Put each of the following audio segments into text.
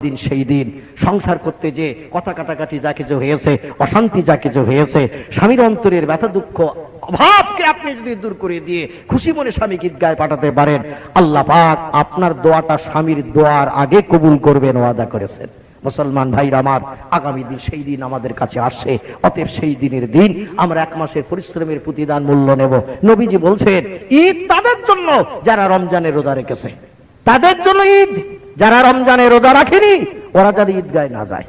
দিন সেই দিন সংসার করতে যে কথা কাটাকাটি যা কিছু হয়েছে, অশান্তি যা কিছু হয়েছে, স্বামীর অন্তরের ব্যথা দুঃখ অভাবকে আপনি যদি দূর করে দিয়ে খুশি মনে স্বামীকে ঈদগাহে পাঠাতে পারেন, আল্লাহ পাক আপনার দোয়াটা স্বামীর দোয়ার আগে কবুল করবেন, ওয়াদা করেছেন। মুসলমান ভাইরা আমার, আগামী দিন সেই দিন আমাদের কাছে আসছে। অতএব সেই দিনের দিন আমরা এক মাসের পরিশ্রমের প্রতিদান মূল্য নেব। নবীজি বলছেন, ঈদ তাদের জন্য যারা রমজানের রোজা রেখেছে, তাদের জন্য ঈদ। যারা রমজানের রোজা রাখেনি ওরা যাতে ঈদগাহে না যায়।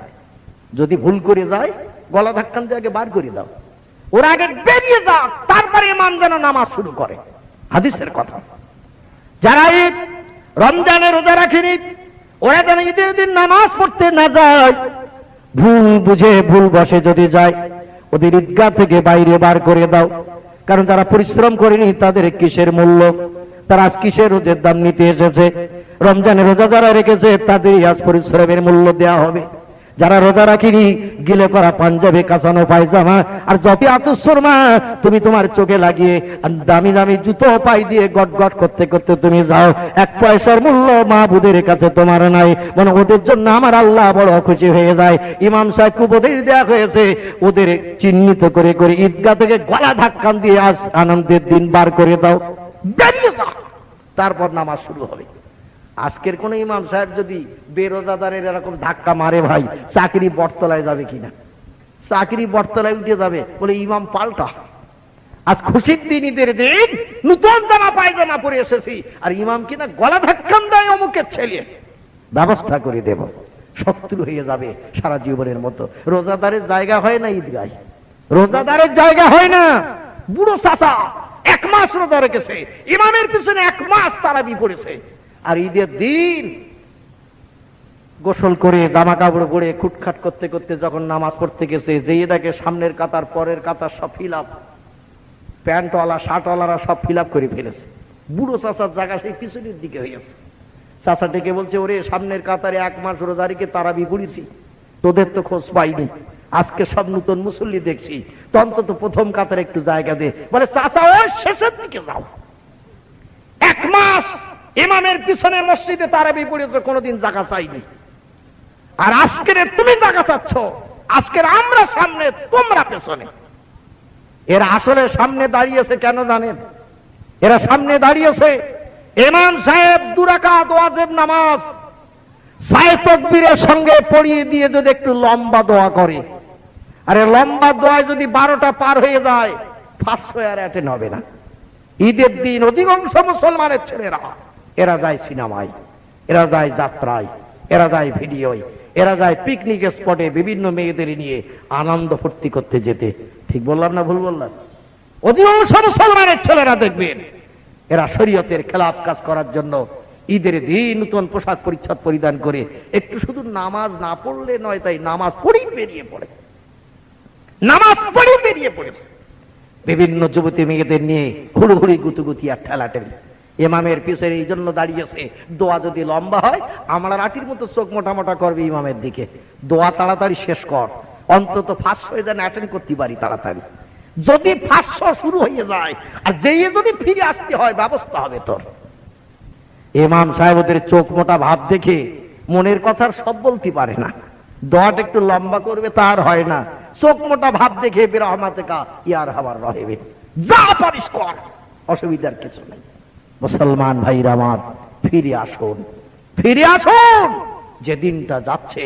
যদি ভুল করে যায় গলা ধাক্কান দিয়ে আগে বার করে দাও, ওরা আগে বেরিয়ে যাক, তারপরে ইমাম যেন নামাজ শুরু করে। হাদিসের কথা। যারা ঈদ রমজানের রোজা রাখেনি ওরা যেন ঈদের দিন নামাজ পড়তে না যায়। ভুল বুঝে ভুল বসে যদি যায় ওদের ঈদগাহ থেকে বাইরে বার করে দাও। কারণ যারা পরিশ্রম করেনি তাদের কিসের মূল্য? তারা আজ কিসের রোজের দাম নিতে এসেছে? রমজানের রোজা যারা রেখেছে তাদেরই আজ পরিশ্রমের মূল্য দেওয়া হবে। যারা রোজা রাখিনি গিলে করা পাঞ্জাবি, কাঁচানো পায়জামা আর যত আতসরমা তুমি তোমার চোখে লাগিয়ে দামি দামি জুতো পাই দিয়ে গট গট করতে করতে তুমি যাও, এক পয়সার মূল্য মাহবুদের কাছে তোমার নাই। মানে ওদের জন্য আমার আল্লাহ বড় খুশি হয়ে যায়। ইমাম সাহেব উপদেশ দেওয়া হয়েছে ওদের চিহ্নিত করে করে ঈদগাহ থেকে গলা ধাক্কান দিয়ে আজ আনন্দের দিন বার করে দাও, বেরিয়ে যাও, তারপর নামাজ শুরু হবে। আজকের কোন ইমাম সাহেব যদি বেরোজাদারের এরকম ধাক্কা মারে ভাই, চাকরি বটতলায় যাবে কিনা? চাকরি বটতলায় উঠে যাবে, বলে ইমাম পাল্টা। আজ খুশির দিন, ঈদের দিন, নতুন জামা পায়জামা পরে এসেছি আর ইমাম কিনা গলা ধাক্কান দেয় অমুকের ছেলে, ব্যবস্থা করে দেব। শত্রু হয়ে যাবে সারা জীবনের মতো। রোজাদারের জায়গা হয় না ঈদগায়, রোজাদারের জায়গা হয় না। বুড়ো চাচা 1 মাস রোজা রেখেছে, ইমামের পিছনে 1 মাস তারাবি পড়েছে, আর ঈদের দিন গোসল করে জামা কাপড় পরে খুটখাট করতে করতে যখন নামাজ পড়তে গেছে, যেই দেখে সামনের কাতার পরের কাতার সব ফিল আপ, প্যান্টওয়ালা শার্টওয়ালারা সব ফিল আপ করে ফেলেছে। বুড়ো চাচার জায়গা সেই পিছনের দিকে হয়েছে। চাচা ডেকে বলছে, ওরে সামনের কাতারে 1 মাস রোজা রেখে তারাবি পড়েছি, তোদের তো খোঁজ পাইনি, আজকে সব নতুন মুসল্লি দেখছি, তো অন্তত প্রথম কাতারে একটু জায়গা দে। বলে চাচা ওই শেষের দিকে যাও, 1 মাস ইমামের পিছনে মসজিদে তারাবি পড়েছে, কোনোদিন জায়গা চাইনি, আর আজকের তুমি জায়গা চাচ্ছ। আজকের আমরা সামনে, তোমরা পেছনে। এরা আসলে সামনে দাঁড়িয়েছে কেন জানেন? এরা সামনে দাঁড়িয়েছে ইমাম সাহেব 2 রাকাত ওয়াজিব নামাজ 6 তাকবীরের সঙ্গে পড়িয়ে দিয়ে যদি একটু লম্বা দোয়া করে, আরে লম্বা দোয়ায় যদি 12টা পার হয়ে যায় 500 আর অ্যাটেন্ড হবে না। ঈদের দিন অধিকাংশ মুসলমানের ছেলেরা এরা যায় সিনেমায়, এরা যায় যাত্রায়, এরা যায় ভিডিওয়, এরা যায় পিকনিক স্পটে বিভিন্ন মেয়েদের নিয়ে আনন্দ ফুর্তি করতে যেতে। ঠিক বললাম না ভুল বললাম? অধিকাংশ মুসলমানের ছেলেরা দেখবেন এরা শরীয়তের খেলাফ কাজ করার জন্য ঈদের দিন নতুন পোশাক পরিচ্ছদ পরিধান করে একটু শুধু নামাজ না পড়লে নয়, তাই নামাজ পড়েই বেরিয়ে পড়ে, নামাজ পড়েই বেরিয়ে পড়েছে। বিভিন্ন যুবতী মেয়েদের নিয়ে হুড়ুহুড়ি গুতুগুতি আর ঠেলাঠেলি। ইমামের পিছনে এই জন্য দাঁড়িয়েছে, দোয়া যদি লম্বা হয় আমরা রাটির মতো চোখ মোটা মোটা করবে ইমামের দিকে। দোয়া তাড়াতাড়ি শেষ কর, অন্তত 500 যেন অ্যাটেন্ড করতে পারি তাড়াতাড়ি। যদি 500 শুরু হয়ে যায় আর যেই যদি ফিরে আসতে হয় ব্যবস্থা হবে তোর। ইমাম সাহেব ওদের চোখ মোটা ভাব দেখে মনের কথা সব বলতে পারে না, দোয়াটা একটু লম্বা করবে তার হয় না। চোখ মোটা ভাব দেখে বিরহমাতিকা ইয়ার হাওয়ার রহেবে, যা পারিস কর, অসুবিধার কিছু নাই। মুসলমান ভাইরা আমার, ফিরে আসুন, ফিরে আসুন। যে দিনটা যাচ্ছে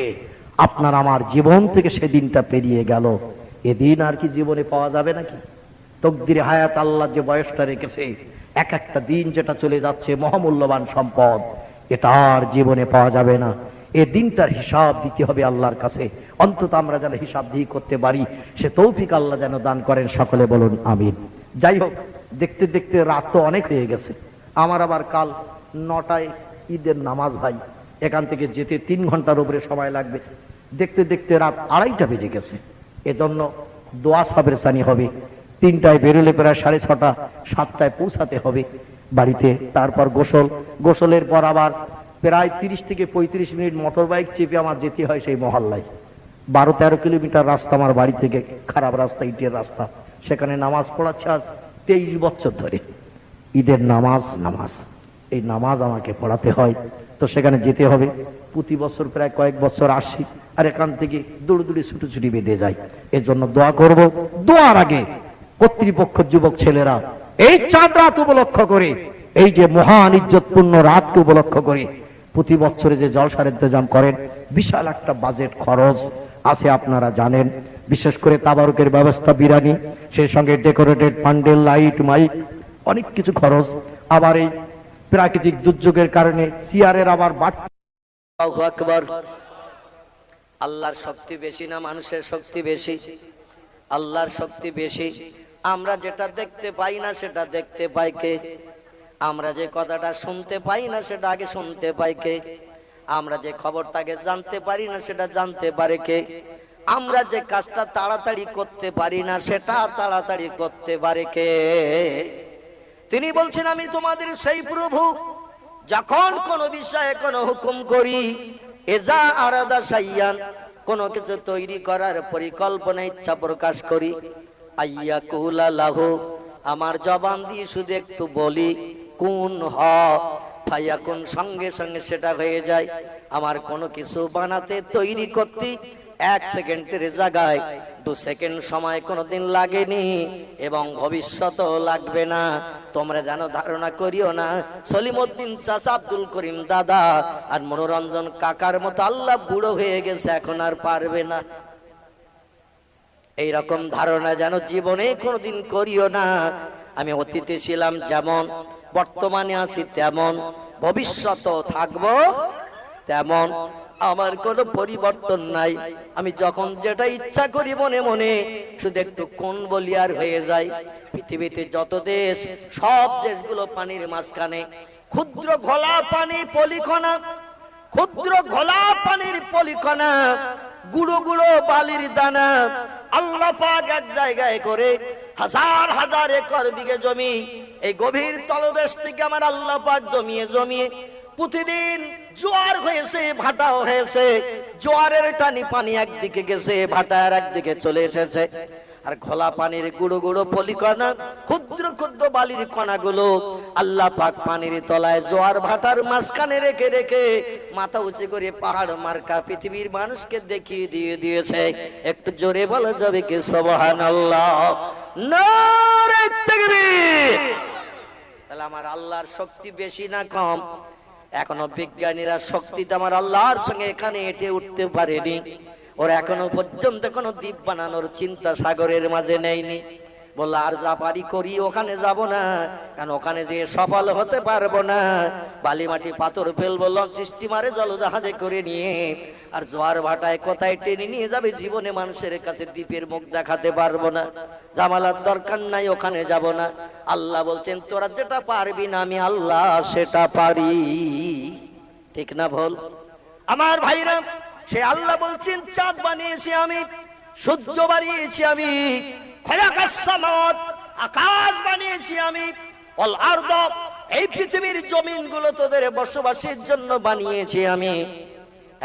আপনার আমার জীবন থেকে সেদিনটা পেরিয়ে গেল, এদিন আর কি জীবনে পাওয়া যাবে নাকি? তকদিরে হায়াত আল্লাহ যে বয়সটা রেখেছে, এক একটা দিন যেটা চলে যাচ্ছে মহামূল্যবান সম্পদ, এটা আর জীবনে পাওয়া যাবে না। এই দিনটার হিসাব দিতে হবে আল্লাহর কাছে। অন্তত আমরা যেন হিসাব দিয়ে করতে পারি, সে তৌফিক আল্লাহ যেন দান করেন। সকলে বলুন আমিন। যাই হোক, দেখতে দেখতে রাত তো অনেক হয়ে গেছে। আমার আবার কাল 9টায় ঈদের নামাজ ভাই, এখান থেকে যেতে 3 ঘন্টার উপরে সময় লাগবে। দেখতে দেখতে রাত 2:30 বেজে গেছে। এজন্য দোয়া সাবের সানি হবে। 3টায় বেরোলে প্রায় 6:30, 7টায় পৌঁছাতে হবে বাড়িতে। তারপর গোসলের পর আবার প্রায় 30 থেকে 35 মিনিট মোটর বাইক চেপে আমার যেতে হয় সেই মহল্লায়। 12-13 কিলোমিটার রাস্তা আমার বাড়ি থেকে, খারাপ রাস্তা, ইটের রাস্তা। সেখানে নামাজ পড়াচ্ছে আজ 23 বছর ধরে। ঈদের নামাজ এই নামাজ আমাকে পড়াতে হয়, তো সেখানে যেতে হবে। প্রতি বছর প্রায় কয়েক বছর আসি, আর এখান থেকে দৌড়দৌড়ি ছুটোছুটি বেঁধে যায়। এর জন্য দোয়া করব। দোয়ার আগে কর্তৃপক্ষ যুবক ছেলেরা এই চাঁদ রাত উপলক্ষ করে, এই যে মহান ইজ্জতপূর্ণ রাতকে উপলক্ষ করে প্রতি বছরে যে জলসার ইন্তজাম করেন, বিশাল একটা বাজেট খরচ আছে আপনারা জানেন। বিশেষ করে তাবারুকের ব্যবস্থা, বিরানি, সেই সঙ্গে ডেকোরেটেড প্যান্ডেল, লাইট, মাইক, অনেক কিছু খরচ। আবার এই প্রাকৃতিক দুর্যোগের কারণে চেয়ারের আবার আল্লাহু আকবার। আল্লাহর শক্তি বেশি না মানুষের শক্তি বেশি? আল্লাহর শক্তি বেশি। আমরা যেটা দেখতে পাই না সেটা দেখতে পাই কে? আমরা যে কথাটা শুনতে পাই না সেটা আগে শুনতে পাই কে? আমরা যে খবরটাকে জানতে পারি না সেটা জানতে পারে কে? আমরা যে কাজটা তাড়াতাড়ি করতে পারি না সেটা তাড়াতাড়ি করতে পারে কে? তিনি বলছেন, আমি তোমাদের সেই প্রভু, যখন কোন বিষয়ে কোন হুকুম করি, এজা আরাদা শাইয়ান, কোন কিছু তৈরি করার পরিকল্পনা ইচ্ছা প্রকাশ করি, আইয়া কুলা লাহু, আমার জবান দিয়ে শুধু একটু বলি, কুন হ ফায়াকুন, সঙ্গে সঙ্গে সেটা হয়ে যায়। আমার কোনো কিছু বানাতে, তৈরি করতে 1 সেকেন্ডের জায়গায় 2 সেকেন্ড সময় কোনোদিন লাগেনি এবং ভবিষ্যতেও লাগবে না। তোমরা যেন ধারণা করিও না সলিমউদ্দিন চাচা, আব্দুল করিম দাদা আর মনোরঞ্জন কাকার মতো আল্লাহ বুড়ো হয়ে গেছে, এখন আর পারবে না। এইরকম ধারণা যেন জীবনে কোনোদিন করিও না। আমি অতীতে ছিলাম যেমন, বর্তমানে আছি তেমন, ভবিষ্যতেও থাকবো তেমন। আমার কোনো পরিবর্তন নাই। আমি যখন যেটা ইচ্ছা করি মনে মনে শুধু একটু কোন বলি আর হয়ে যায়। পৃথিবীতে যত দেশ, সব দেশগুলো পানির মাঝখানে। ক্ষুদ্র ঘোলা পানি পলিকণা, ক্ষুদ্র ঘোলা পানির পলিকণা, গুঁড়ো গুঁড়ো বালির দানা। আল্লাহ পাক এক জায়গায় করে হাজার হাজার একর বিঘে জমি, এই গভীর তলদেশ থেকে আমার আল্লাহ পাক জমিয়ে জমিয়ে প্রতিদিন জোয়ার হয়েছে, ভাটাও হয়েছে। জোয়ারের টানি পানি একদিকে গেছে, ভাটা আর একদিকে চলে এসেছে। আর ঘোলা পানির গুঁড়ো গুঁড়ো পলিকণা, ক্ষুদ্র ক্ষুদ্র বালির কণাগুলো আল্লাহ পাক পানির তলায় জোয়ার ভাটার মাঝখানে রেখে রেখে মাথা উঁচু করে পাহাড় মার্কা পৃথিবীর মানুষকে দেখিয়ে দিয়ে দিয়েছে। একটু জোরে বলা যাবে কি সুবহানাল্লাহ? নারে তাকবীর! তাহলে আমার আল্লাহর শক্তি বেশি না কম? এখনো বিজ্ঞানীরা শক্তিতে আমার আল্লাহর সঙ্গে এখানে এটে উঠতে পারেনি। ওরা এখনো পর্যন্ত কোনো দ্বীপ বানানোর চিন্তা সাগরের মাঝে নেয়নি। বললো আর যা পারি করি, ওখানে যাব না, কারণ ওখানে যে সফল হতে পারবো না। বালি মাটি পাথর ফেলবো, লঞ্চ স্টিমারে জলজাহাজে করে নিয়ে, আর জোয়ার ভাটায় কোথায় টেনে নিয়ে যাবে, জীবনে মানুষের কাছে দ্বীপের মুখ দেখাতে পারবো না। জামালার দরকার নাই, ওখানে যাব না। আল্লাহ বলছেন, তোরা যেটা পারবি না আমি আল্লাহ সেটা পারি। ঠিক না ভুল? আমার ভাইরা, সে আল্লাহ বলছেন, চাঁদ বানিয়েছি আমি, সূর্য বানিয়েছি আমি, খলাকাস সামাওয়াত, আকাশ বানিয়েছি আমি, ওয়াল আরদ, এই পৃথিবীর জমিনগুলো তোদের বসবাসের জন্য বানিয়েছি আমি।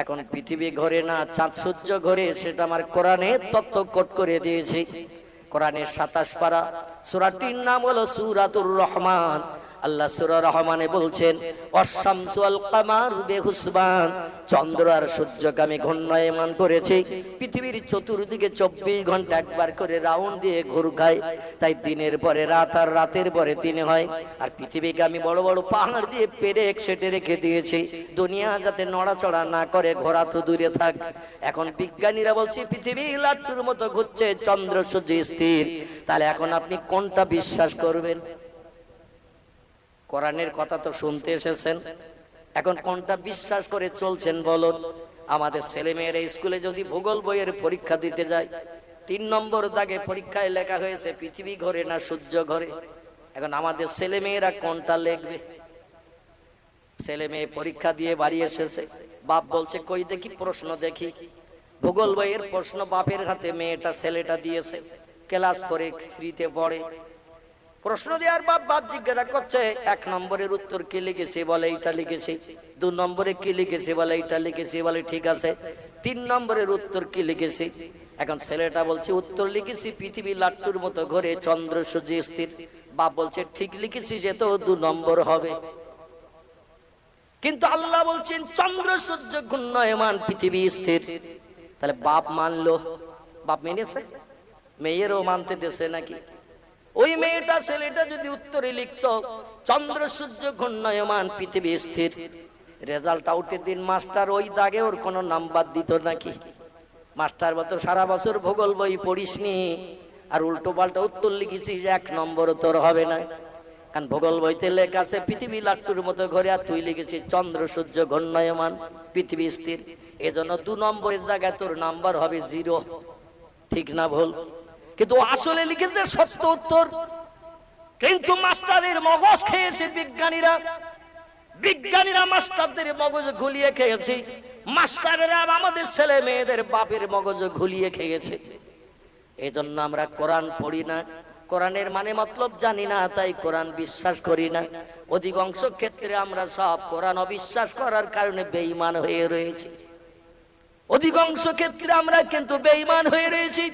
এখন পৃথিবী ঘোরে না, চাঁদ সূর্য ঘোরে, সেটা আমার কোরআনে তত্ত্ব কোট করে দিয়েছি। কোরআনের 27 পারা, সূরাটির নাম হলো সূরাতুর রহমান। আল্লাহ সূরা রহমানে বলছেন, ওয়াশ-শামসু ওয়াল কামারু বিহুসবান, চন্দ্র আর সূর্যকে আমি ঘূর্ণায়মান করেছি। পৃথিবীর চতুর্দিকে 24 ঘন্টা একবার করে রাউন্ড দিয়ে ঘুর খায়, তাই দিনের পরে রাত আর রাতের পরে দিন হয়। আর পৃথিবীকে আমি বড় বড় পাহাড় দিয়ে পেরেক সেটে রেখে দিয়েছি, দুনিয়া যাতে নড়াচড়া না করে, ঘোরা তো দূরে থাক। এখন বিজ্ঞানীরা বলছে পৃথিবী লাট্টুর মতো ঘুরছে, চন্দ্র সূর্য স্থির। তাহলে এখন আপনি কোনটা বিশ্বাস করবেন? কোরআনের কথা তো শুনতে এসেছেন, এখন কোনটা বিশ্বাস করে চলছেন বলুন? আমাদের ছেলেমেয়েরা স্কুলে যদি ভূগোল বইয়ের পরীক্ষা দিতে যায়, 3 নম্বর দাগে পরীক্ষায় লেখা হয়েছে পৃথিবী ঘোরে না সূর্য ঘোরে। এখন আমাদের ছেলেমেয়েরা কোনটা লিখবে? ছেলে মেয়ে পরীক্ষা দিয়ে বাড়ি এসেছে, বাপ বলছে কই দেখি প্রশ্ন দেখি। ভূগোল বইয়ের প্রশ্ন বাপের হাতে মেয়েটা ছেলেটা দিয়েছে, ক্লাস করে ফ্রিতে পড়ে। প্রশ্ন দেওয়ার বাপ জিজ্ঞাসা করছে, 1 নম্বরের উত্তর কি লিখেছে? বলে এইটা লিখেছি। 2 নম্বরে কি লিখেছে? বলে এইটা লিখেছি। বলে ঠিক আছে, 3 নম্বরের উত্তর কি লিখেছি? এখন ছেলেটা বলছে উত্তর লিখেছি পৃথিবী লাট্টুর মতো ঘোরে, চন্দ্র সূর্য স্থির। বাপ বলছে ঠিক লিখেছি, যে তো 2 নম্বর হবে। কিন্তু আল্লাহ বলছেন চন্দ্র সূর্য ঘূর্ণয়মান পৃথিবী স্থির। তাহলে বাপ মানলো, বাপ মেনেছে, মেয়েরও মানতে দেশে নাকি? ওই মেয়েটা ছেলেটা যদি উত্তরে লিখতো চন্দ্র সূর্য ঘূর্ণয়মান পৃথিবী স্থির, রেজাল্ট আউটের দিন মাস্টার ওই দাগে ওর কোনো নাম্বার দিত নাকি? মাস্টার বলতো সারা বছর ভূগোল বই পড়িসনি আর উল্টো পাল্টা উত্তর লিখেছিস, 1 নম্বর তোর হবে না। কারণ ভূগোল বইতে লেখা আছে পৃথিবী লাট্টুর মতো ঘরে, আর তুই লিখেছিস চন্দ্র সূর্য ঘূর্ণয়মান পৃথিবী স্থির। এজন্য 2 নম্বরের জায়গায় তোর নাম্বার হবে 0। ঠিক না ভুল? কিন্তু আসলে লিখেছে সত্য উত্তর। কিন্তু মাস্টারের মগজ খেয়েছে বিজ্ঞানীরা, বিজ্ঞানীরা মাস্টারদের মগজ ঘুলিয়ে খেয়েছে, মাস্টাররা আমাদের ছেলে মেয়েদের বাপের মগজ ঘুলিয়ে খেয়েছে। এজন্য আমরা কোরআন পড়ি না, কোরআনের মানে মতলব জানি না, তাই কোরআন বিশ্বাস করি না। অধিকাংশ ক্ষেত্রে আমরা সব কোরআন অবিশ্বাস করার কারণে বেঈমান হয়ে রয়েছি। অধিকাংশ ক্ষেত্রে আমরা কিন্তু বেঈমান হয়ে রয়েছি।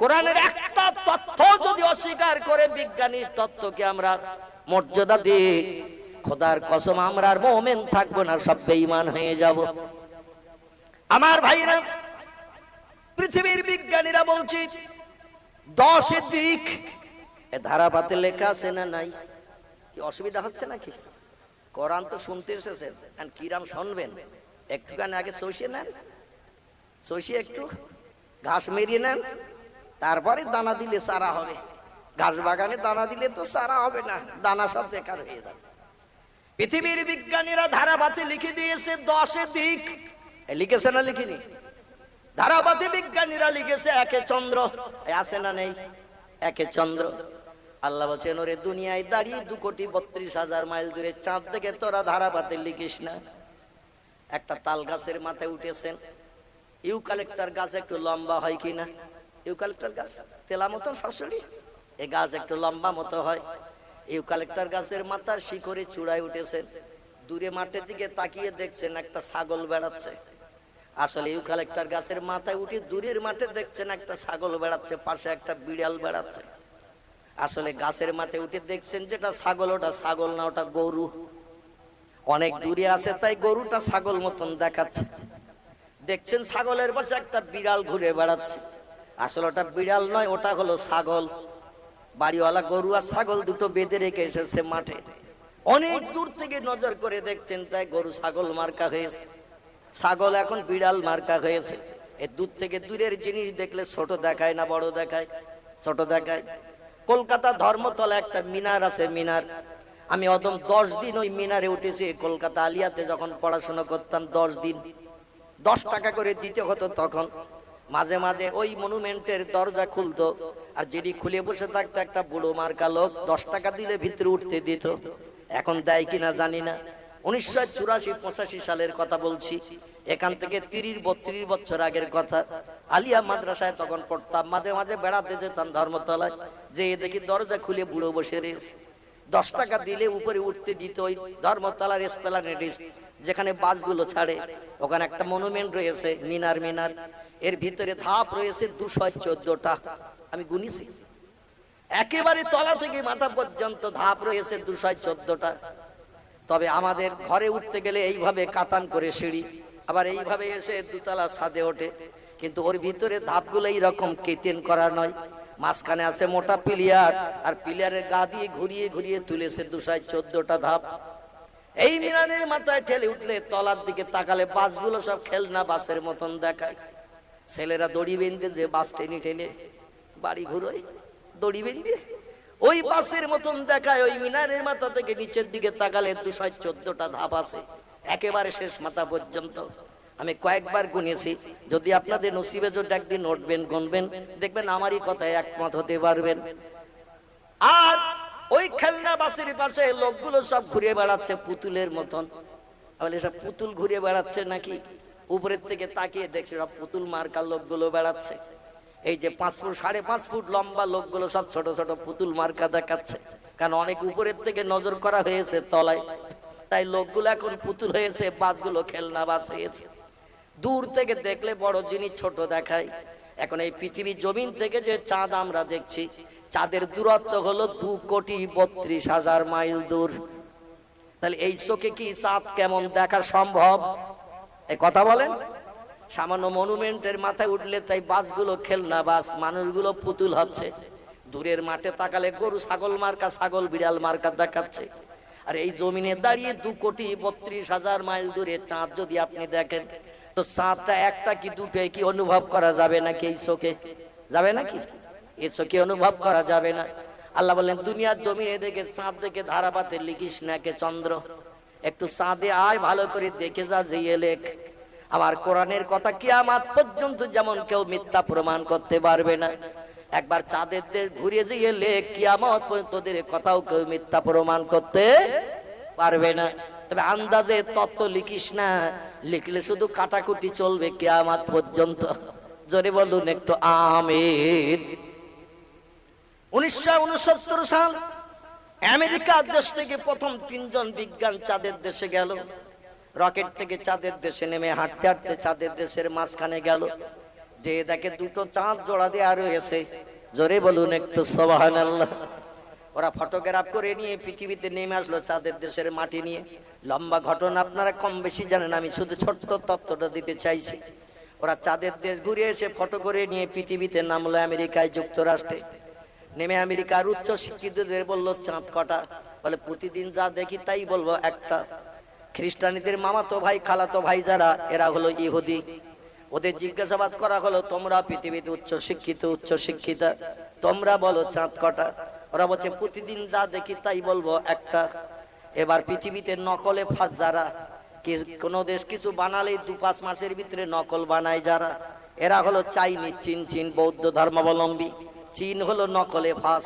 কোরআনের একটা তথ্য যদি অস্বীকার করে বিজ্ঞানীর তত্ত্বকে আমরা মর্যাদা দিই, খোদার কসম আমরা আর মুমিন থাকবো না, সব বেঈমান হয়ে যাব। আমার ভাইরা, পৃথিবীর বিজ্ঞানীরা বলছে 10 দিক। এ ধারাপাতে লেখা আছে না নাই? কি অসুবিধা হচ্ছে নাকি? কোরআন তো শুনতে এসেছেন, আর কিরাম শুনবেন? একটুখানি আগে সইষে নেন, সইষে একটু ঘাস মেরিয়ে নেন, তারপরে দানা দিলে সারা হবে। ঘাস বাগানে দানা দিলে তো সারা হবে না, দানা সব বেকার হয়ে যাবে। পৃথিবীর বিজ্ঞানীরা ধারাবাতে লিখে দিয়েছে 10 দিক। লিখেছে না লিখিনি? ধারাবাতে বিজ্ঞানীরা লিখেছে 1 চন্দ্র। আছে না নেই? 1 চন্দ্র। আল্লাহ বলছেন ওরে দুনিয়ায় দাঁড়িয়ে 2,32,000 মাইল দূরে চাঁদ থেকে তোরা ধারাবাতে লিখিস না। একটা তাল গাছের মাথায় উঠেছেন, ইউক্যালিপটাস গাছ একটু লম্বা হয় কিনা? ইউক্যালিপটাস গাছ তেলা মতো সরাসরি, এই গাছ একটু লম্বা মতো হয়। ইউক্যালিপটাস গাছের মাথার শিখরে চূড়ায় উঠেছেন, দূরে মাঠের দিকে তাকিয়ে দেখছেন একটা ছাগল বেড়াচ্ছে। আসলে ইউক্যালিপটাস গাছের মাথায় উঠে দূরের মাঠে দেখছেন একটা ছাগল বেড়াচ্ছে, পাশে একটা বিড়াল বেড়াচ্ছে। আসলে গাছের মাথায় উঠে দেখছেন যেটা ছাগল, ওটা ছাগল না, ওটা গরু। অনেক দূরে আছে তাই গরুটা ছাগল মতন দেখাচ্ছে। দেখছেন ছাগলের পাশে একটা বিড়াল ঘুরে বেড়াচ্ছে, আসলে ওটা বিড়াল নয়, ওটা হলো ছাগল। বাড়িওয়ালা গরু আর ছাগল দুটো বেঁধে রেখে এসেছে মাঠে। অনেক দূর থেকে নজর করে দেখছেন, তাই গরু ছাগল মার্কা হয়েছে, ছাগল এখন বিড়াল মার্কা হয়েছে। এই দূর থেকে দূরের জিনিস দেখলে ছোট দেখায় না বড় দেখায়? ছোট দেখায়। কলকাতা ধর্মতলা একটা মিনার আছে, মিনার। আমি অদম 10 দিন ওই মিনারে উঠেছি। কলকাতা আলিয়াতে যখন পড়াশোনা করতাম 10 দিন 10 টাকা করে দিতে হতো। তখন মাঝে মাঝে ওই মনুমেন্টের দরজা খুলতো, আর যিনি খুলে বসে থাকতো একটা বুড়ো মার্কা লোক, 10 টাকা দিলে ভিতরে উঠতে দিত। এখন দেয় কিনা জানি না। 1984-85 সালের কথা বলছি। এখান থেকে 30-32 বছর আগের কথা। আলিয়া মাদ্রাসায় তখন পড়তাম, মাঝে মাঝে বেড়াতে যেতাম ধর্মতলায়, যে দেখি দরজা খুলে বুড়ো বসে রয়েছে। 10 টাকা দিলে উপরে উঠতে দিত। ওই ধর্মতলার এসপ্লানেডে যেখানে বাসগুলো ছাড়ে, ওখানে একটা মনুমেন্ট রয়েছে, মিনার। মিনার এর ভিতরে ধাপ রয়েছে 214টা। আমি গুনিছি, একেবারে তলা থেকে মাথা পর্যন্ত ধাপ রয়েছে 214টা। তবে আমাদের ঘরে উঠতে গেলে এইভাবে কাতান করে সিঁড়ি, আবার এইভাবে এসে 2 তলা ছাদে ওঠে। কিন্তু ওর ভিতরে ধাপগুলো এইরকম কেটেন করা নয়, মাঝখানে আছে মোটা পিলিয়ার, আর পিলিয়ারের গা দিয়ে ঘুরিয়ে ঘুরিয়ে তুলেছে 214টা ধাপ। এই মিনারের মাথায় ঠেলে উঠলে তলার দিকে তাকালে বাসগুলো সব খেলনা বাসের মতন দেখায়। ছেলেরা দড়ি বেঁধে যে বাস টেনে টেনে বাড়ি ঘুরোয়, দড়ি বেঁধে ওই বাসের মতন দেখায়। ওই মিনারের মাথা থেকে নিচের দিকে তাকালে 214টা ধাপ আছে, একেবারে শেষ মাথা পর্যন্ত। আমি কয়েকবার গুনেছি। যদি আপনাদের নসিবে যদি একদিন উঠবেন, গুনবেন, দেখবেন আমারই কথায় একমত হতে পারবেন। আর ওই খেলনা বাসের পাশে লোকগুলো সব ঘুরে বেড়াচ্ছে পুতুলের মতন। বলে সব পুতুল ঘুরে বেড়াচ্ছে নাকি? উপরের থেকে তাকিয়ে দেখছে সব পুতুল মার্কার লোকগুলো বেড়াচ্ছে। এই যে 5 ফুট 5.5 ফুট লম্বা লোকগুলো সব ছোট ছোট পুতুল মার্কা দেখাচ্ছে, কারণ অনেক উপরের থেকে নজর করা হয়েছে তলায়, তাই লোকগুলো এখন পুতুল হয়েছে, বাসগুলো খেলনা বাস হয়েছে। দূর থেকে দেখলে বড় জিনিস ছোট দেখায়। এখন এই পৃথিবীর জমিন থেকে যে চাঁদ আমরা দেখছি, চাঁদের দূরত্ব হলো 2,32,000 মাইল দূর। তাহলে এই চোখে কি চাঁদ কেমন দেখা সম্ভব? এই কথা বলেন। সামান্য মনুমেন্টের মাথায় উঠলে তাই বাসগুলো খেলনা বাস, মানুষগুলো পুতুল হচ্ছে। দূরের মাঠে তাকালে গরু ছাগল মার্কা, ছাগল বিড়াল মার্কা দেখাচ্ছে। আর এই জমিনে দাঁড়িয়ে 2,32,000 মাইল দূরে চাঁদ যদি আপনি দেখেন, তো চাঁদটা একটা কি দুটো কি অনুভব করা যাবে নাকি? এই চোখে যাবে নাকি? এই চোখে অনুভব করা যাবে না। আল্লাহ বললেন দুনিয়ার জমিনে দেখে চাঁদ দেখে ধারাপাতে লিখিস না কে চন্দ্র, একটু চাঁদে আয়, ভালো করে দেখে যা, যেয়ে লেখ। আমার কোরআনের কথা কিয়ামত পর্যন্ত যেমন কেউ মিথ্যা প্রমাণ করতে পারবে না। একবার চাঁদের দেশ ঘুরে যেয়ে লেখ, কিয়ামত পর্যন্ত তোদের কথাও কেউ মিথ্যা প্রমাণ করতে পারবে না। তবে আন্দাজে তত্ত্ব লিখিস না, লিখলে শুধু কাটাকুটি চলবে কিয়ামত পর্যন্ত। জোরে বলুন একটু আমিন। 1969 সাল আমেরিকার দেশ থেকে প্রথম 3 জন বিজ্ঞান চাঁদের দেশে গেল। রকেট থেকে চাঁদের দেশে নেমে হাঁটতে হাঁটতে চাঁদের দেশের মাঝখানে গেল, যে দেখে দুটো চাঁদ জোড়া দেয়া রয়েছে। জোরে বলুন একটু সুবহানাল্লাহ। ওরা ফটোগ্রাফ করে নিয়ে পৃথিবীতে নেমে আসলো চাঁদের দেশের মাটি নিয়ে। লম্বা ঘটনা, আপনারা কম বেশি জানেন, আমি শুধু ছোট্ট তথ্যটা দিতে চাইছি। ওরা চাঁদের দেশ ঘুরে এসে ফটো করে নিয়ে পৃথিবীতে নামলো আমেরিকায়, যুক্তরাষ্ট্রে। নেমে আমেরিকার উচ্চ শিক্ষিতদের বললো চাঁদ কটা? বলে প্রতিদিন যা দেখি তাই বলবো একটা। খ্রিস্টানীদের মামাতো ভাই খালাতো ভাই যারা, এরা হলো ইহুদি। ওদের জিজ্ঞাসাবাদ করা হলো, তোমরা পৃথিবীতে উচ্চ শিক্ষিত উচ্চ শিক্ষিতা, তোমরা বলো চাঁদ কটা? ওরা বলছে প্রতিদিন যা দেখি তাই বলবো একটা। এবার পৃথিবীতে নকলে ফাঁস যারা, কোন দেশ কিছু বানালেই 2-5 মাসের ভিতরে নকল বানায় যারা, এরা হলো চাইনিজ, চীন বৌদ্ধ ধর্মাবলম্বী। চীন হলো নকলে ফাঁস।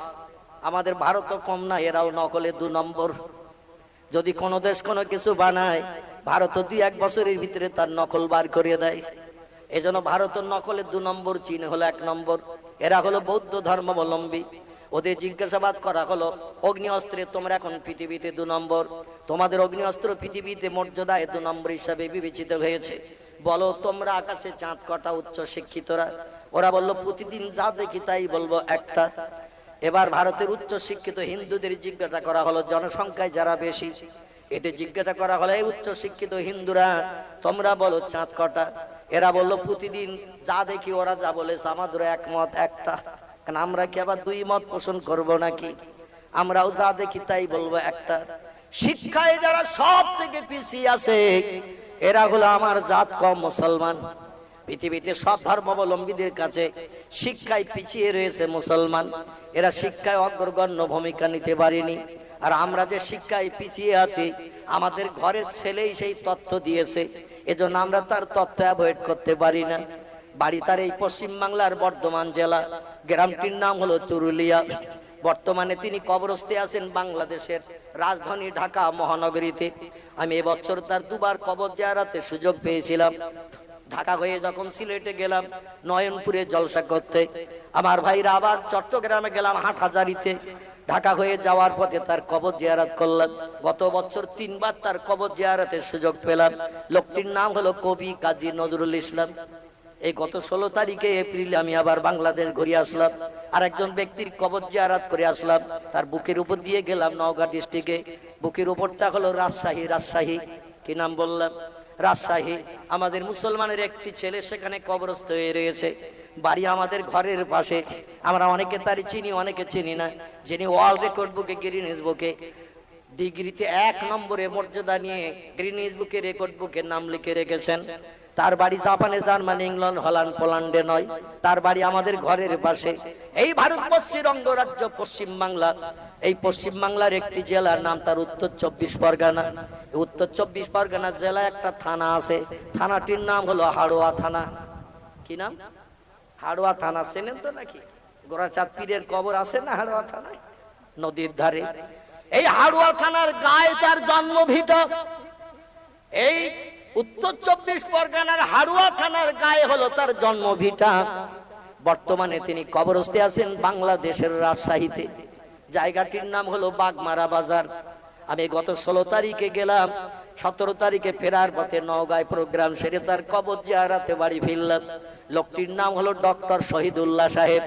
আমাদের ভারতও কম না, এরাও নকলে 2 নম্বর। যদি কোন দেশ কোনো কিছু বানায়, ভারত 2-1 বছরের ভিতরে তার নকল বার করে দেয়। এজন্য ভারত নকলে 2 নম্বর, চীন হলো 1 নম্বর। এরা হলো বৌদ্ধ ধর্মাবলম্বী। ওদের জিজ্ঞাসাবাদ করা হলো, অগ্নি অস্ত্রে তোমরা এখন পৃথিবীতে 2 নম্বর, তোমাদের অগ্নি অস্ত্র পৃথিবীতে মর্যাদায় 2 নম্বর হিসাবে বিবেচিত হয়েছে। বলো তোমরা আকাশে চাঁদ কটা? উচ্চ শিক্ষিতরা ওরা বলল প্রতিদিন যা দেখি তাই বলবো একটা। এবার ভারতের উচ্চ শিক্ষিত হিন্দুদের জিজ্ঞাসা করা হলো, জনসংখ্যায় যারা বেশি, এদের জিজ্ঞাসা করা হলো, এই উচ্চ শিক্ষিত হিন্দুরা তোমরা বলো চাঁদ কটা? এরা বলল প্রতিদিন যা দেখি ওরা যা বলেছে আমাদের একমত একটা। কারণ আমরা কি আবার 2 মত পোষণ করব নাকি? আমরাও যা দেখি তাই বলবো একটা। শিক্ষায় যারা সব থেকে পিছিয়ে আছে, এরা হলো আমার জাত কম মুসলমান। পৃথিবীতে সব ধর্মাবলম্বীদের কাছে শিক্ষায় পিছিয়ে রয়েছে মুসলমান। এরা শিক্ষায় অগ্রগণ্য ভূমিকা নিতে পারেনি। আর আমরা যে শিক্ষায় পিছিয়ে আছি, আমাদের ঘরের ছেলেই সেই তথ্য দিয়েছে, এজন্য আমরা তার তথ্য অ্যাভয়েড করতে পারি না। বাড়ি তার এই পশ্চিম বাংলার বর্ধমান জেলা, গ্রামটির নাম হলো চুরুলিয়া। বর্তমানে তিনি কবরস্থে আছেন বাংলাদেশের রাজধানী ঢাকা মহানগরীতে। আমি এবছর তার 2 বার কবর জিয়ারতের সুযোগ পেয়েছিলাম। ঢাকা হয়ে যখন সিলেটে গেলাম নয়নপুরে জলসা করতে, আমার ভাইরা আবার চট্টগ্রামে গেলাম হাটহাজারিতে। ঢাকা হয়ে যাওয়ার পথে তার কবর জিয়ারত করলাম। গত বছর 3 বার তার কবর জিয়ারতের সুযোগ পেলাম। লোকটির নাম হলো কবি কাজী নজরুল ইসলাম। এই গত 16 তারিখে এপ্রিল আমি আবার বাংলাদেশ ঘুরে আসলাম, আর একজন ব্যক্তির কবর জিয়ারত করে আসলাম। তার বুকের উপর দিয়ে গেলাম নওগাঁ ডিস্ট্রিক্টে। বুকের উপরটা হলো রাজশাহী। রাজশাহী কি নাম বললাম? রাজশাহী। আমাদের মুসলমানের একটি ছেলে সেখানে কবরস্থ হয়ে রয়েছে। বাড়ি আমাদের ঘরের পাশে। আমরা অনেকে তারই চিনি, অনেকে চিনি না। যিনি ওয়ার্ল্ড রেকর্ড বুকে, গিনেস বুকে ডিগ্রিতে 1 নম্বরে মর্যাদা নিয়ে গিনেস বুকে, রেকর্ড বুকে নাম লিখে রেখেছেন, তার বাড়ি জাপানে, জার্মানি, ইংল্যান্ড, হল্যান্ড, পোল্যান্ডে নয়, তার বাড়ি আমাদের ঘরের পাশে। এই ভারতবর্ষের অঙ্গরাজ্য পশ্চিম বাংলা। এই পশ্চিম বাংলার একটি জেলার নাম তার উত্তর 24 পরগনা। উত্তর 24 পরগনা জেলায় একটা থানা আছে, থানাটির নাম হলো হাড়োয়া থানা। কি নাম? হাড়োয়া থানা। চেনেন তো নাকি? গোরাচাঁদ পীরের কবর আছে না হাড়োয়া থানায়, নদীর ধারে। এই হাড়োয়া থানার গায়ে তার জন্মভিটা। এই উত্তর 24 পরগনার হাড়োয়া থানার গায়ে হলো তার জন্মভিটা। বর্তমানে তিনি কবরস্থে আছেন বাংলাদেশের রাজশাহীতে। জায়গাটির নাম হলো বাগমারা বাজার। আমি গত 16 তারিখে গেলাম, 17 তারিখে ফেরার পথে নওগাঁয় প্রোগ্রাম সেরে তার কবর জিয়ারতে বাড়ি ফিরলাম। লোকটির নাম হলো ডক্টর শহীদুল্লাহ সাহেব।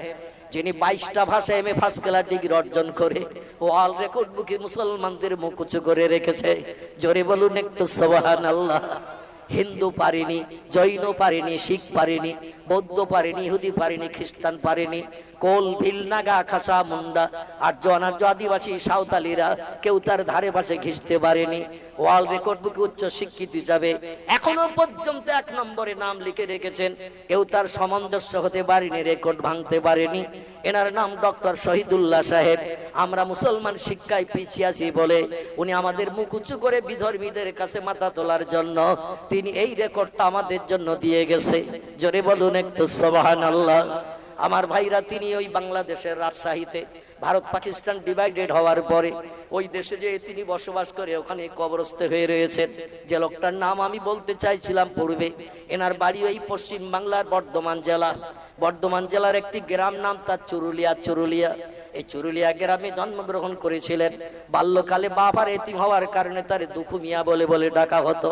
যিনি 22টা ভাষায় এমএ ফার্স্ট ক্লাস ডিগ্রি অর্জন করে ওয়ার্ল্ড রেকর্ড বুকে মুসলমানদের মুখ উঁচু করে রেখেছে। জোরে বলুন একটু সুবহানাল্লাহ। হিন্দু পারেনি, জৈন পারেনি, শিখ পারেনি, বৌদ্ধ পারেনি, ইহুদি পারেনি, খ্রিস্টান পারেনি, কোল, ভিল, নাগা, খাসা, মুন্ডা, আর্য, অনার্য, আদিবাসী, সাঁওতালিরা কেউ তার ধারে পাশে ঘিসতে পারেনি। ওয়ার্ল্ড রেকর্ড বুকে উচ্চ স্বীকৃতি যাবে, এখনো পর্যন্ত 1 নম্বরে নাম লিখে রেখেছেন। কেউ তার সামঞ্জস্য হতে পারেনি, রেকর্ড ভাঙতে পারেনি। এনার নাম ডক্টর শহীদুল্লাহ সাহেব। আমরা মুসলমান শিক্ষায় পিছিয়ে আছি বলে উনি আমাদের মুখ উঁচু করে বিধর্মীদের কাছে মাথা তোলার জন্য তিনি এই রেকর্ডটা আমাদের জন্য দিয়ে গেছে। জোরে বলুন একটু সুবহানাল্লাহ। আমার ভাইরা, তিনি ওই বাংলাদেশের রাজশাহীতে ভারত পাকিস্তান ডিভাইডেড হওয়ার পরে ওই দেশে যে তিনি বসবাস করে ওখানে কবরস্থ হয়ে রয়েছেন। যে লোকটার নাম আমি বলতে চাইছিলাম পূর্বে, এনার বাড়ি ওই পশ্চিম বাংলার বর্ধমান জেলা। বর্ধমান জেলার একটি গ্রাম, নাম তার চুরুলিয়া। এই চুরুলিয়া গ্রামে জন্মগ্রহণ করেছিলেন। বাল্যকালে বাবার এতিম হওয়ার কারণে তার দুখু মিয়া বলে বলে ডাকা হতো।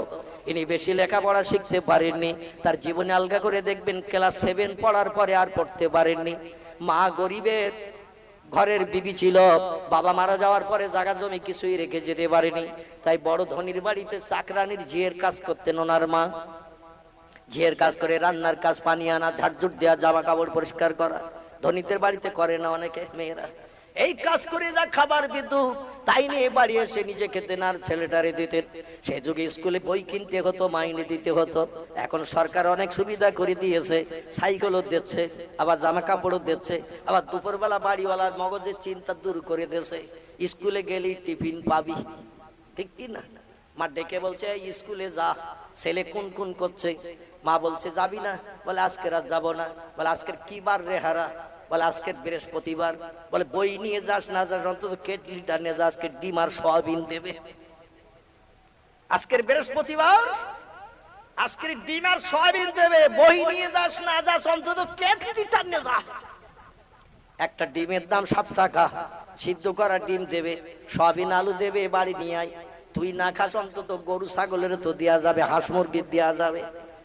ইনি বেশি লেখাপড়া শিখতে পারেননি। তার জীবনে আলগা করে দেখবেন, ক্লাস 7 পড়ার পরে আর পড়তে পারেননি। মা গরিবের ঘরের বিবি ছিল, বাবা মারা যাওয়ার পরে জায়গা জমি কিছুই রেখে যেতে পারেনি। তাই বড় ধনির বাড়িতে চাকরানির ঝিয়ের কাজ করতেন ওনার মা। ঝিয়ের কাজ করে রান্নার কাজ, পানি আনা, ঝাড়ঝুট দেওয়া, জামা কাপড় পরিষ্কার করা। ধনীদের বাড়িতে করে না অনেকে মেয়েরা। এই কাজ করে যা খাবার পেত তাই নিয়ে বাড়ি এসে নিজে খেতেন আর ছেলেটারে দিতেন। সে যুগে স্কুলে বই কিনতে হতো, মাইনে দিতে হতো। এখন সরকার অনেক সুবিধা করে দিয়েছে, সাইকেলও দিচ্ছে, আবার জামা কাপড়ও দিচ্ছে, আবার দুপুরবেলা বাড়িওয়ালার মগজের চিন্তা দূর করে দিয়েছে। স্কুলে গেলেই টিফিন পাবি, ঠিক কি না? মা ডেকে বলছে, স্কুলে যা। ছেলে কোন কোন করছে, মা বলছে যাবি না? বলে আজকের আর যাবো না। বলে আজকের কি বার রে হারা? বলে আজকের বৃহস্পতিবার। বলে বই নিয়ে যাস না যাস, অন্তত কেটলিটা নিয়ে যা, আজকে ডিম আর সয়াবিন দেবে। আজকের বৃহস্পতিবার, আজকের ডিম আর সয়াবিন দেবে, বই নিয়ে যাস না যাস, অন্তত কেটলিটা নিয়ে যা। একটা ডিমের দাম 7 টাকা। সিদ্ধ করা ডিম দেবে, সয়াবিন আলু দেবে, বাড়ি নিয়ে আয়। তুই না খাস, অন্তত গরু ছাগলের তো দেওয়া যাবে, হাঁস মুরগির দেওয়া যাবে।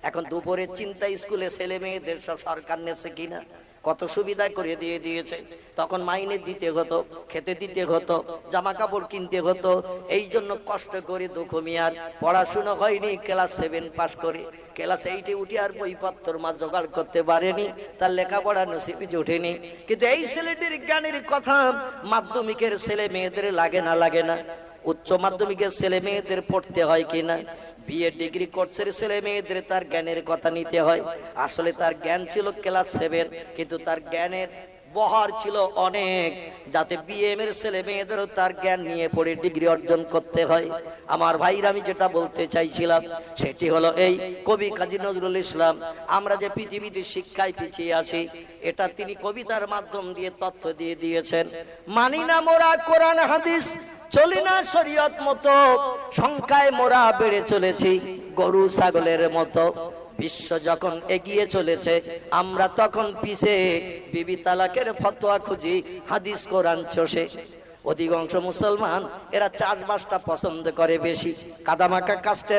এখন দুপুরের চিন্তা স্কুলে ছেলে মেয়েদের সব সরকার নেছে কিনা, কত সুবিধা করে দিয়ে দিয়েছে। তখন মাইনে দিতে হতো, খেতে দিতে হতো, জামা কাপড় কিনতে হতো। এই জন্য কষ্ট করে দুঃখ মিয়ার পড়াশুনো হয়নি। ক্লাস 7 পাস করে ক্লাস 8-এ উঠে আর বইপত্র মা জোগাড় করতে পারেনি, তার লেখাপড়া নসিবে জোটেনি। কিন্তু এই ছেলেটির জ্ঞানের কথা মাধ্যমিকের ছেলে মেয়েদের লাগে না? উচ্চ মাধ্যমিকের ছেলে মেয়েদের পড়তে হয় কিনা? বিএ ডিগ্রি কোর্সের ছেলে মেয়েদের তার জ্ঞানের কথা নিতে হয়। আসলে তার জ্ঞান ছিল ক্লাস 7, কিন্তু তার জ্ঞানের বহর ছিল অনেক, যাতে বিএম এর ছেলে মেয়েদেরও তার জ্ঞান নিয়ে পড়ে ডিগ্রি অর্জন করতে হয়। আমার ভাইরা, আমি যেটা বলতে চাইছিলাম সেটি হলো এই, কবি কাজী নজরুল ইসলাম, আমরা যে পৃথিবীতে শিক্ষায় পিছিয়ে আছি এটা তিনি কবিতার মাধ্যম দিয়ে তথ্য দিয়ে দিয়েছেন। মানি না মোরা কোরআন হাদিস, চলি না শরীয়ত মতো, সংখ্যায় মোরা বেড়ে চলেছি গরু ছাগলের মতো। বিশ্ব যখন এগিয়ে চলেছে আমরা তখন পিছে, বিবি তালাকের ফতোয়া খুঁজি হাদিস কোরআন চষে। অধিকাংশ মুসলমান এরা চাষবাসটা পছন্দ করে বেশি, কাদামাকা কাস্টের